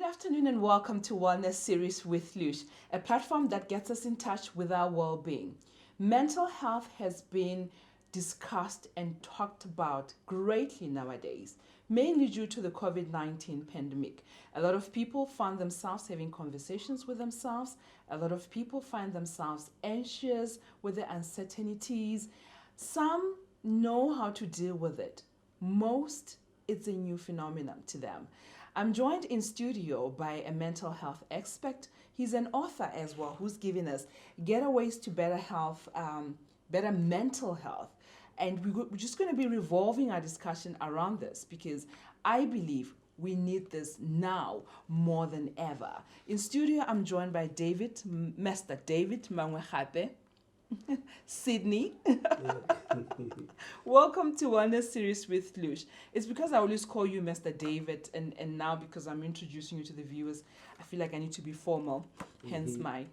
afternoon and welcome to Wellness Series with Lush, a platform that gets us in touch with our well-being. Mental health has been discussed and talked about greatly nowadays, mainly due to the COVID-19 pandemic. A lot of people find themselves having conversations with themselves. A lot of people find themselves anxious with the uncertainties. Some know how to deal with it. Most, it's a new phenomenon to them. I'm joined in studio by a mental health expert. He's an author as well, who's giving us getaways to better health, better mental health. And we're just going to be revolving our discussion around this because I believe we need this now more than ever. In studio, I'm joined by Mr. David Mangwegape. Sydney. Welcome to Wellness Series with Lush. It's because I always call you Mr. David, and now because I'm introducing you to the viewers, I feel like I need to be formal, hence my...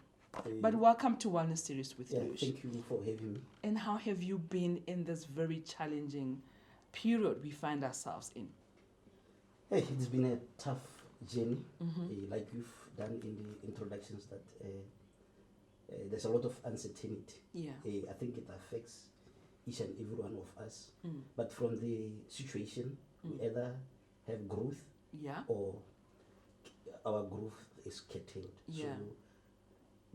But welcome to Wellness Series with Lush. Thank you for having me. And how have you been in this very challenging period we find ourselves in? Hey, it's been a tough journey, like you've done in the introductions, that there's a lot of uncertainty. Yeah. I think it affects each and every one of us. But from the situation, we either have growth or our growth is curtailed. Yeah. So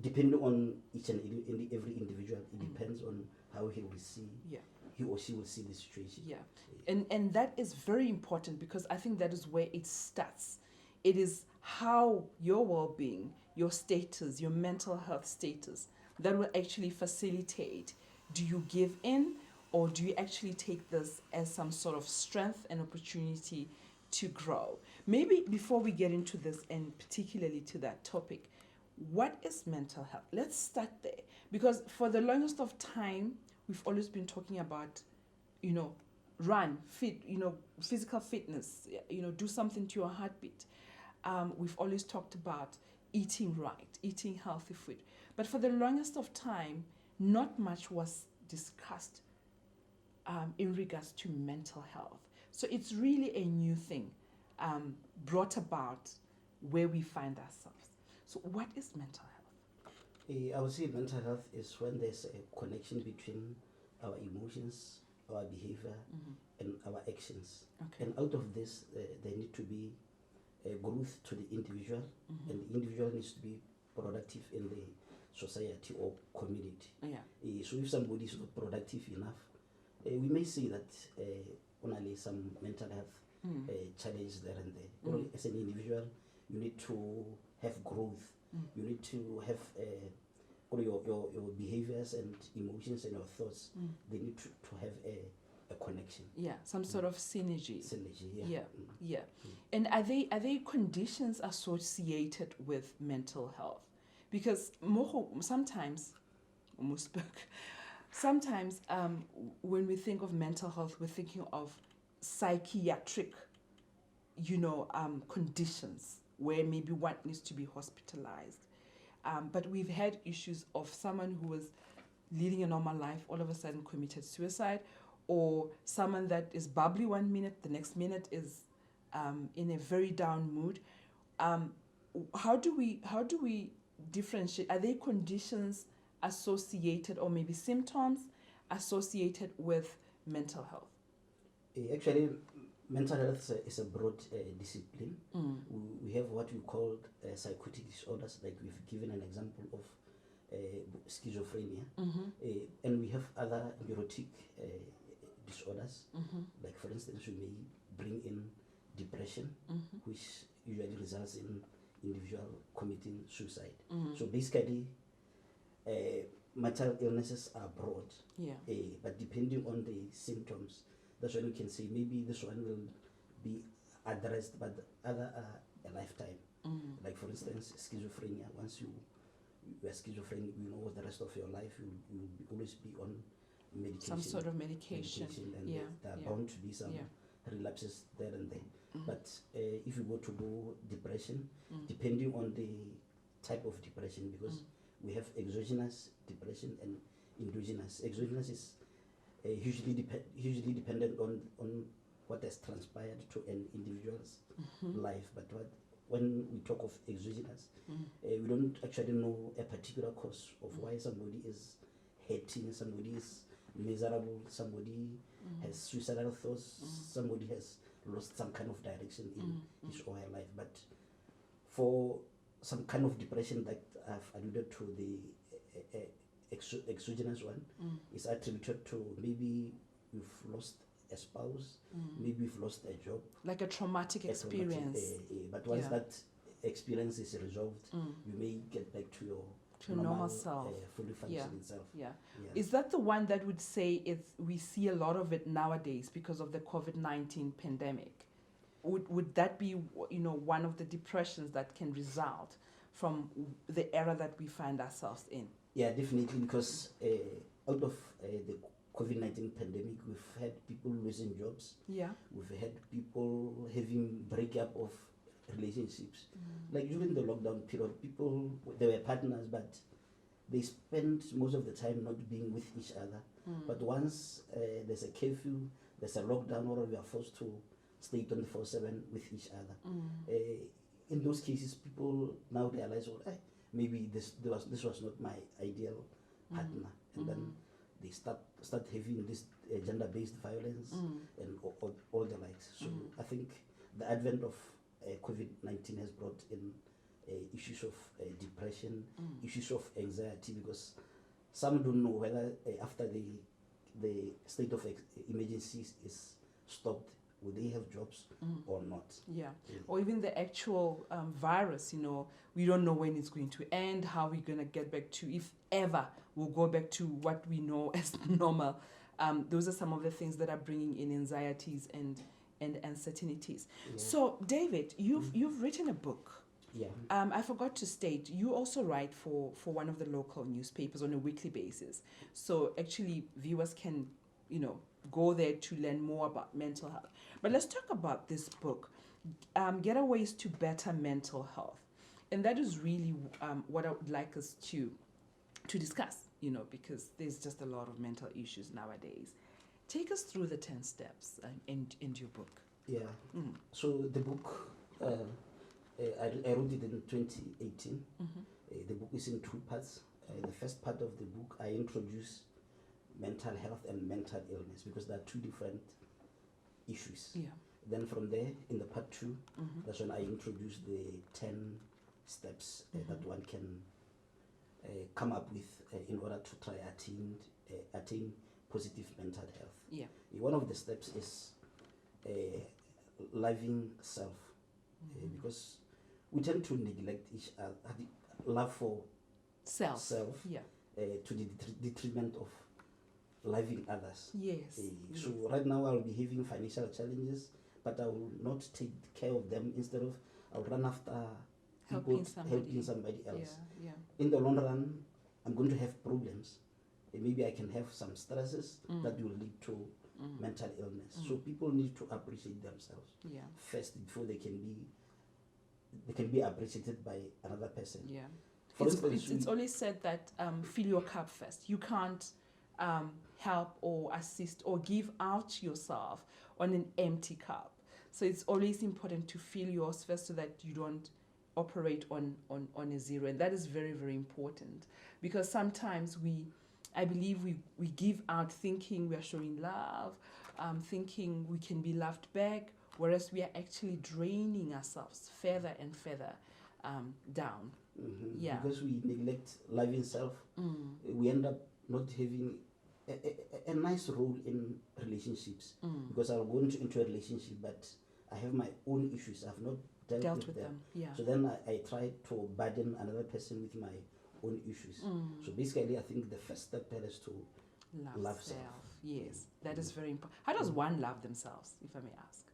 depending on each and every individual, it depends on how he will see, he or she will see the situation. Yeah. And that is very important because I think that is where it starts. It is how your well-being, your status, your mental health status, that will actually facilitate. Do you give in or do you actually take this as some sort of strength and opportunity to grow? Maybe before we get into this and particularly to that topic, what is mental health? Let's start there. Because for the longest of time, we've always been talking about, run, fit, physical fitness, do something to your heartbeat. We've always talked about eating right, eating healthy food. But for the longest of time, not much was discussed in regards to mental health. So it's really a new thing brought about where we find ourselves. So what is mental health? I would say mental health is when there's a connection between our emotions, our behavior, and our actions. Okay. And out of this, there need to be a growth to the individual, and the individual needs to be productive in the society or community. Yeah. So if somebody is not productive enough, we may say that only some mental health challenge there and there. Or as an individual, you need to have growth. You need to have all your behaviors and emotions and your thoughts. They need to have a connection. Yeah, some sort of synergy. Synergy, Yeah. And are they conditions associated with mental health? Because sometimes when we think of mental health, we're thinking of psychiatric, conditions where maybe one needs to be hospitalized. But we've had issues of someone who was leading a normal life, all of a sudden committed suicide, or someone that is bubbly 1 minute, the next minute is in a very down mood. How do we differentiate? Are they conditions associated or maybe symptoms associated with mental health? Actually, mental health is a broad discipline. We have what we call psychotic disorders, like we've given an example of schizophrenia, and we have other neurotic disorders, like for instance, we may bring in depression, which usually results in individual committing suicide. So basically, mental illnesses are broad, but depending on the symptoms, that's when we can say maybe this one will be addressed, but the other are a lifetime. Like for instance, schizophrenia. Once you are schizophrenic, the rest of your life you will always be on medication. Some sort of medication. And there are bound to be some relapses there and then. But if you go to depression, depending on the type of depression, because we have exogenous depression and endogenous. Exogenous is hugely dependent on what has transpired to an individual's life, but when we talk of exogenous, we don't actually know a particular cause of why somebody is hating, somebody is miserable, somebody has suicidal thoughts, somebody has lost some kind of direction in his or her life. But for some kind of depression that I've alluded to, the exogenous one is attributed to maybe you've lost a spouse, maybe you've lost a job. Like a traumatic experience. But once that experience is resolved, you may get back to your normal self. Fully functioning self. Yeah. Is that the one that would say we see a lot of it nowadays because of the COVID-19 pandemic? Would that be, one of the depressions that can result from the era that we find ourselves in? Yeah, definitely, because out of the COVID-19 pandemic, we've had people losing jobs. Yeah. We've had people having breakup of relationships. Like during the lockdown period, they were partners, but they spent most of the time not being with each other. But once there's a curfew, there's a lockdown, or we are forced to stay 24/7 with each other. In those cases, people now realize, maybe this was not my ideal partner, and then they start having this gender-based violence and all the likes. So I think the advent of COVID-19 has brought in issues of depression, issues of anxiety, because some don't know whether after the state of emergency is stopped, will they have jobs or not? Yeah. Or even the actual virus, we don't know when it's going to end, how we're going to get back to, if ever we'll go back to what we know as normal. Those are some of the things that are bringing in anxieties and uncertainties. Yeah. So, David, you've written a book. Yeah. I forgot to state, you also write for one of the local newspapers on a weekly basis. So actually, viewers can, go there to learn more about mental health. But let's talk about this book, Getaways to Better Mental Health. And that is really what I would like us to discuss, because there's just a lot of mental issues nowadays. Take us through the 10 steps in your book. Yeah. So the book, I wrote it in 2018. The book is in 2 parts. The first part of the book, I introduce mental health and mental illness, because there are 2 different issues. Yeah. Then from there, in the part 2, that's when I introduce the 10 steps that one can come up with in order to try attain positive mental health. Yeah. One of the steps is loving self, because we tend to neglect each other, love for self yeah. To the detriment of loving others. Yes. So right now I'll be having financial challenges, but I will not take care of them. Instead of, I'll run after helping somebody else. Yeah. In the long run, I'm going to have problems. Maybe I can have some stresses that will lead to mental illness. So people need to appreciate themselves first before they can be appreciated by another person. Yeah. It's always said that fill your cup first. You can't help or assist or give out yourself on an empty cup. So it's always important to fill yours first, so that you don't operate on a zero. And that is very, very important, because sometimes I believe we give out thinking we are showing love, thinking we can be loved back, whereas we are actually draining ourselves further and further down. Yeah. Because we neglect loving self, we end up not having a nice role in relationships, because I'll go into a relationship, but I have my own issues. I've not dealt with them. Yeah. So then I try to burden another person with my own issues. So basically, I think the first step there is to love self. Yes, that is very important. How does one love themselves, if I may ask?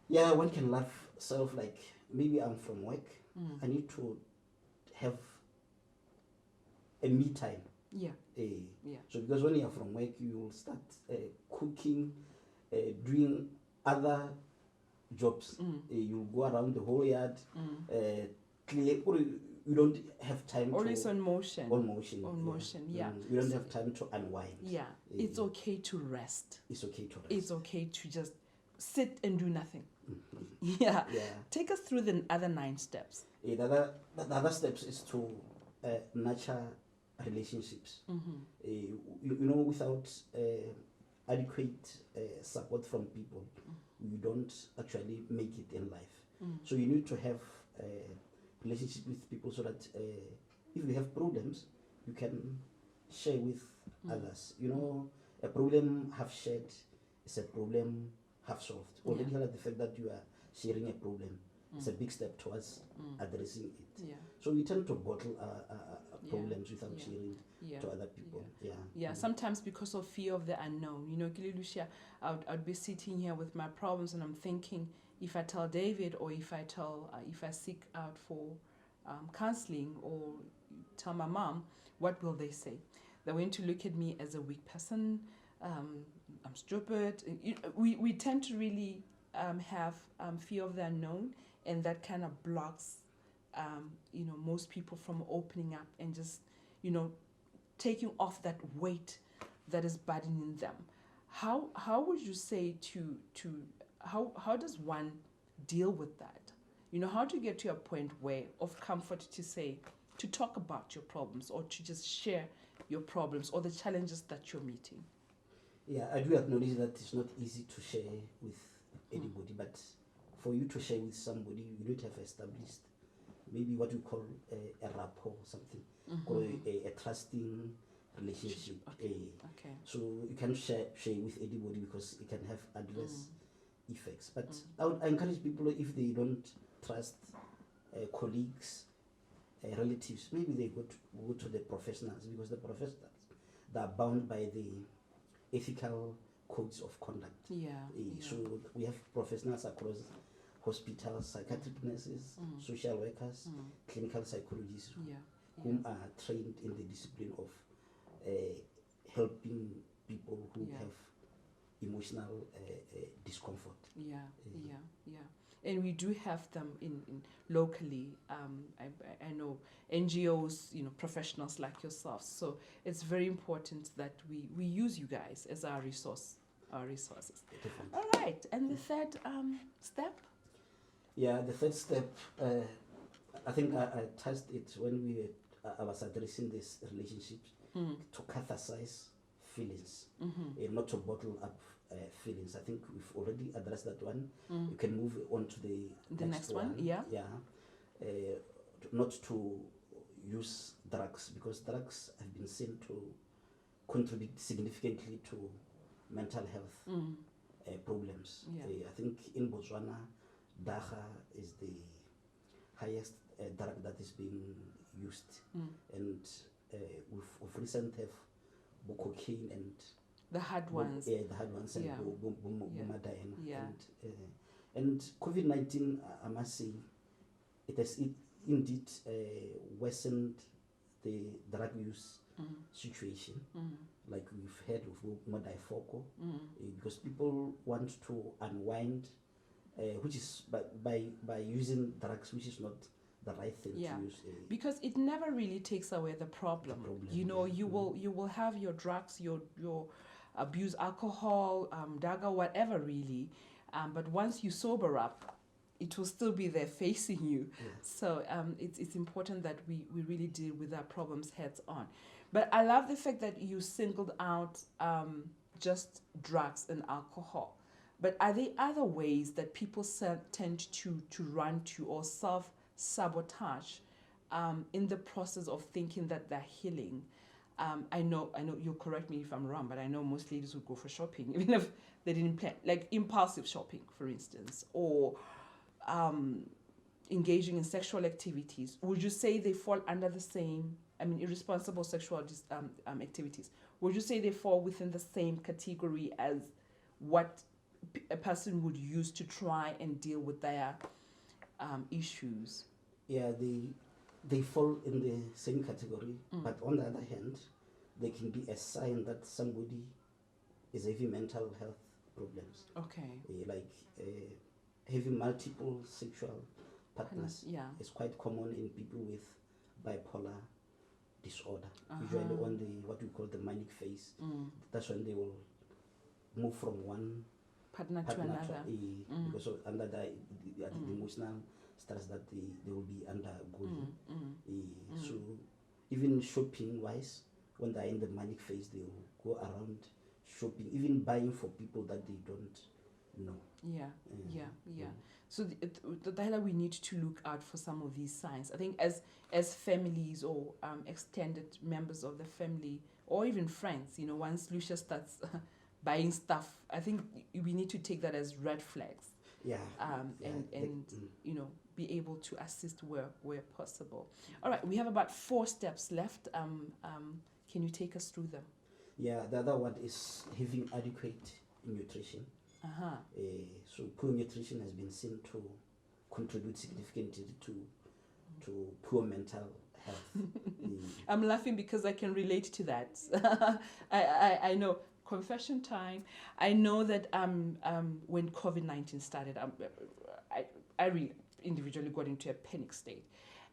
Yeah, one can love self, like maybe I'm from work. I need to have a me time. Yeah. So because when you're from work, you will start cooking, doing other jobs. You go around the whole yard, clear. You don't have time. Always on motion. On motion. Yeah. You don't have time to unwind. Yeah. It's okay to rest. It's okay to just sit and do nothing. Yeah. Yeah. Take us through the other 9 steps. The other steps is to nurture relationships. Without adequate support from people, you don't actually make it in life. So you need to have relationship with people so that if you have problems, you can share with others. A problem half shared is a problem half solved. Already the fact that you are sharing a problem is a big step towards addressing it. Yeah. So we tend to bottle problems without sharing to other people. Sometimes because of fear of the unknown. Lucia, I'd be sitting here with my problems and I'm thinking, if I tell David or if I seek out for counseling or tell my mom, what will they say? They're going to look at me as a weak person. I'm stupid. We tend to really have fear of the unknown, and that kind of blocks most people from opening up and just taking off that weight that is burdening them. How would you say how does one deal with that? How to get to a point of comfort to talk about your problems or to just share your problems or the challenges that you're meeting? Yeah, I do acknowledge that it's not easy to share with anybody, but for you to share with somebody, you need to have established maybe what we call a rapport or something, or a trusting relationship. Okay. So you can't share with anybody because it can have adverse effects. But I encourage people, if they don't trust colleagues, relatives, maybe they go to the professionals, because the professionals, they are bound by the ethical codes of conduct. So we have professionals across hospitals, psychiatric nurses, social workers, clinical psychologists, whom are trained in the discipline of helping people who have emotional discomfort. And we do have them in locally. I know NGOs, professionals like yourself. So it's very important that we use you guys as our resources. Definitely. All right. And the third step? Yeah, the third step, I think I touched it when I was addressing this relationship, to catharsize feelings, not to bottle up feelings. I think we've already addressed that one. You can move on to the next one. Not to use drugs, because drugs have been seen to contribute significantly to mental health problems. I think in Botswana, Dagga is the highest drug that is being used, and we've recently have cocaine and the hard ones. The hard ones, and and COVID-19, I must say, it has indeed worsened the drug use situation, like we've heard of Modifoko, because people want to unwind, which is by using drugs, which is not the right thing to use. Because it never really takes away the problem. You will have your drugs, your abuse alcohol, Dagga, whatever really, but once you sober up, it will still be there facing you. So it's important that we really deal with our problems heads on. But I love the fact that you singled out just drugs and alcohol. But are there other ways that people tend to run to or self-sabotage in the process of thinking that they're healing? I know you'll correct me if I'm wrong, but I know most ladies would go for shopping, even if they didn't plan, like impulsive shopping, for instance, or engaging in sexual activities. Would you say they fall under the same, irresponsible sexual activities? Would you say they fall within the same category as what a person would use to try and deal with their issues? Yeah, they fall in the same category, but on the other hand, they can be a sign that somebody is having mental health problems. Like having multiple sexual partners is quite common in people with bipolar disorder. Usually on what we call the manic phase. That's when they will move from one partner to another. Because of under the emotional stress that they will be undergoing. So even shopping wise, when they're in the manic phase, they will go around shopping, even buying for people that they don't know. So that we need to look out for some of these signs. I think as families or extended members of the family or even friends, once Lucia starts buying stuff, I think we need to take that as red flags. Be able to assist where possible. All right, we have about 4 steps left. Can you take us through them? Yeah, the other one is having adequate nutrition. So poor nutrition has been seen to contribute significantly to poor mental health. I'm laughing because I can relate to that. I know. Confession time. I know that when COVID-19 started, I really individually got into a panic state,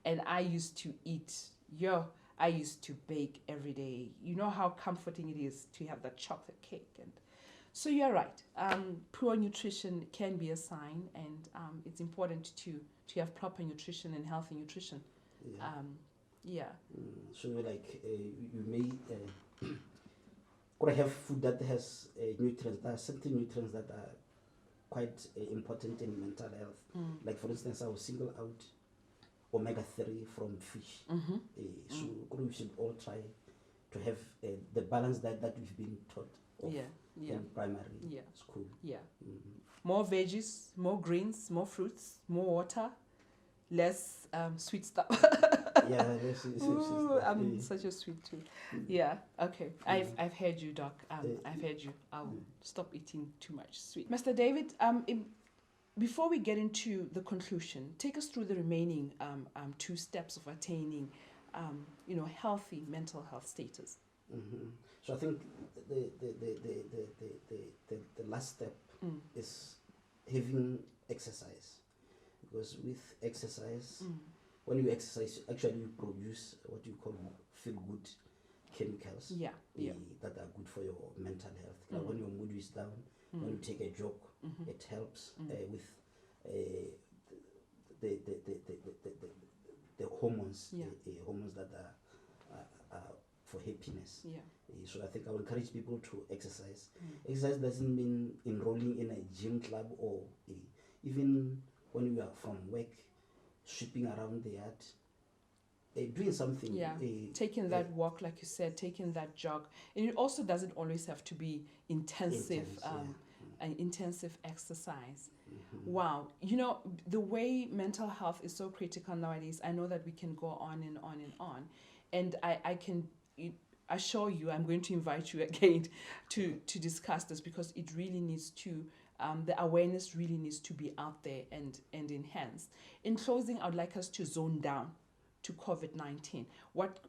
and I used to eat. I used to bake every day. You know how comforting it is to have that chocolate cake, and so you're right. Poor nutrition can be a sign, and it's important to have proper nutrition and healthy nutrition. So like you may gotta have food that has nutrients. There are certain nutrients that are quite important in mental health. Like for instance, I will single out omega-3 from fish. So we should all try to have the balance that we've been taught of in primary school. More veggies, more greens, more fruits, more water, less sweet stuff. I'm such a sweet tooth. Okay. I've heard you, Doc. I've heard you. I'll stop eating too much sweet. Mr. David, before we get into the conclusion, take us through the remaining 2 steps of attaining, healthy mental health status. So I think the last step is having exercise, because with exercise, when you exercise, actually you produce what you call feel-good chemicals that are good for your mental health. Like when your mood is down, when you take a jog, it helps with the hormones, hormones that are for happiness. So I think I would encourage people to exercise. Exercise doesn't mean enrolling in a gym club or even when you are from work, sweeping around the yard, doing something. Taking that walk, like you said, taking that jog. And it also doesn't always have to be intensive exercise. Wow. The way mental health is so critical nowadays, I know that we can go on and on and on. And I can assure you, I'm going to invite you again to discuss this, because it really needs to, the awareness really needs to be out there and enhanced. In closing, I would like us to zone down to COVID-19. What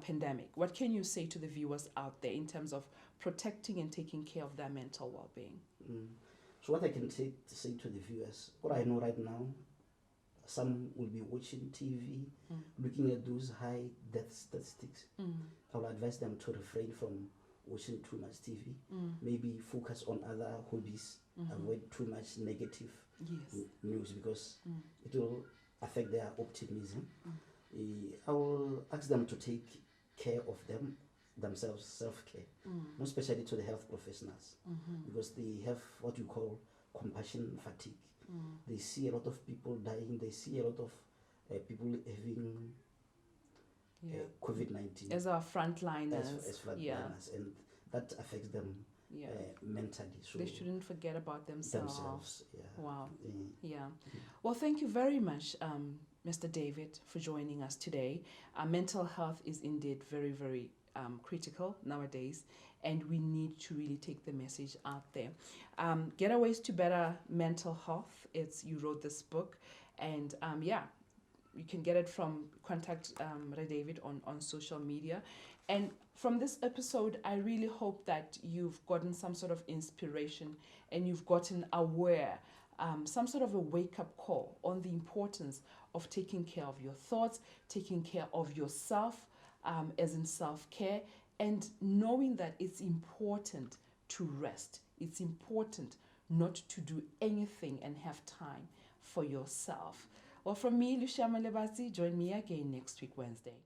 pandemic? What can you say to the viewers out there in terms of protecting and taking care of their mental well-being? So what I can say to the viewers, what I know right now, some will be watching TV, looking at those high death statistics. I will advise them to refrain from watching too much TV. Maybe focus on other hobbies. Avoid too much negative news, because it will affect their optimism. I will ask them to take care of themselves, self-care, not especially to the health professionals, because they have what you call compassion fatigue. They see a lot of people dying. They see a lot of people having COVID-19 as our frontliners, as frontliners, and that affects them mentally. So they shouldn't forget about themselves. Wow. Yeah. Well, thank you very much, Mr. David, for joining us today. Mental health is indeed very, very critical nowadays, and we need to really take the message out there. Getaways to Better Mental Health. You wrote this book, and you can get it from contact David on social media. And from this episode, I really hope that you've gotten some sort of inspiration and you've gotten aware, some sort of a wake-up call on the importance of taking care of your thoughts, taking care of yourself, as in self-care, and knowing that it's important to rest. It's important not to do anything and have time for yourself. Well, from me, Lucia Malebazi, join me again next week, Wednesday.